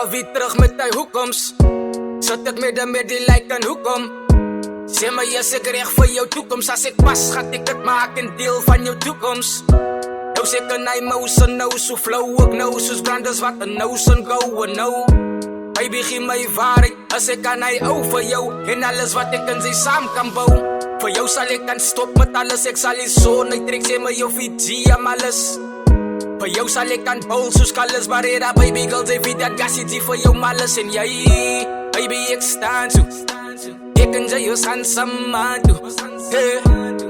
alweer terug met die hoekoms. Sit ek met die like en hoekom? Sê my is ek reg vir jou toekoms? As ek pas, gaat ek het maak een deel van jou toekoms. Nou sê ek in hy mouse en nou so flow ek nou, soos branders wat een nou sin go en nou. Baby gee my waarheid, as ek aan hy ou vir jou, en alles wat ek in sy saam kan bou. Vir jou sal ek kan stop met alles, ek sal die son uittrek, sê my jou Fiji am alles. Vir jou sal ek kan bol soos Carlos Barrera, baby girl, sê wie dat gassie die vir jou malice. En jy, baby ek staan so, ek en jy ons gaan samen toe.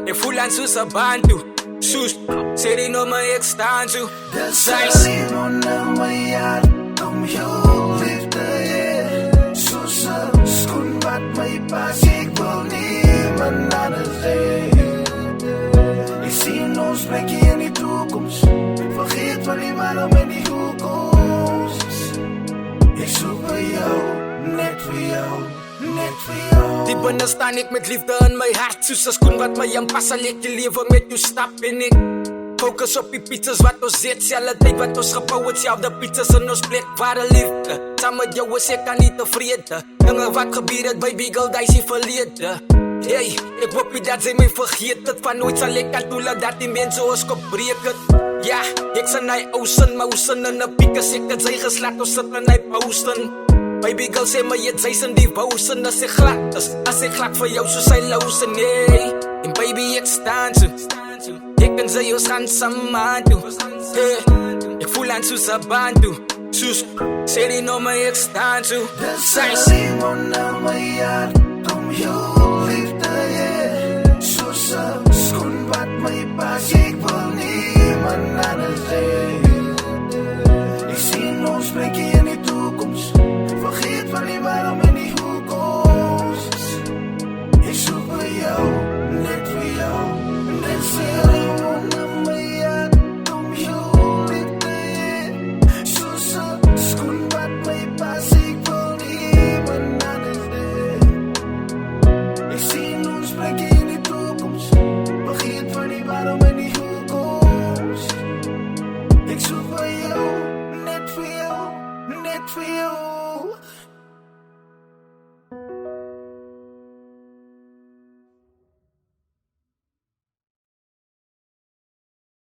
Ek voel aan soos een band toe, soos, sê die nou my ek staan so. Dis alleen onder my hart om jou liefde heen, soos een skoen wat my pas, ek wil niemand anders heen. Ek sien ons plekje in die toekomst, vergeet van die waarom en die hoekomst. Ek soek vir jou, net vir jou, net vir jou. Die binne staan ek met liefde in my hart, soos een skoen wat my aanpas, sal ek die lewe met jou stap. En ek focus op die pizzas wat ons eet, selfe tyd wat ons gebouw het, selfde pizzas in ons plek, ware liefde. Saam met jou is ek aan nie tevrede, dinge wat gebeur het, baby girl, die is die verlede. Hey, ek hoop nie dat sy my vergeet het, van nooit sal ek kan toelaat dat die mense ons kop breek het. Ja, ek sien hy ousin, mousin in die piek, as ek het sy geslaat, ons sit in hy pausin. Baby girl sê my het sy sin die wousin, as ek glad vir jou soos hy lousin. Hey, en baby ek staan so, ek en sy ons gaan samen toe. Hey, ek voel aan soos een band toe, soos, sê die nou my ek staan so. Dis alleen onder my hart om jou liefde heen, soos een skoen wat my pas, ek wil niemand anders heen. Ek sien ons plekje in die toekomst, vergeet van die waarom en die hoekomst. Ek soek vir jou, net vir jou, net vir jou. Onder my hart om jou liefde heen, soos een skoen wat my pas, ek wil niemand anders heen. Ek sien ons plekje in die toekomst, vergeet van die waarom en die hoekomst. Ek soek vir jou, net vir jou, net vir jou.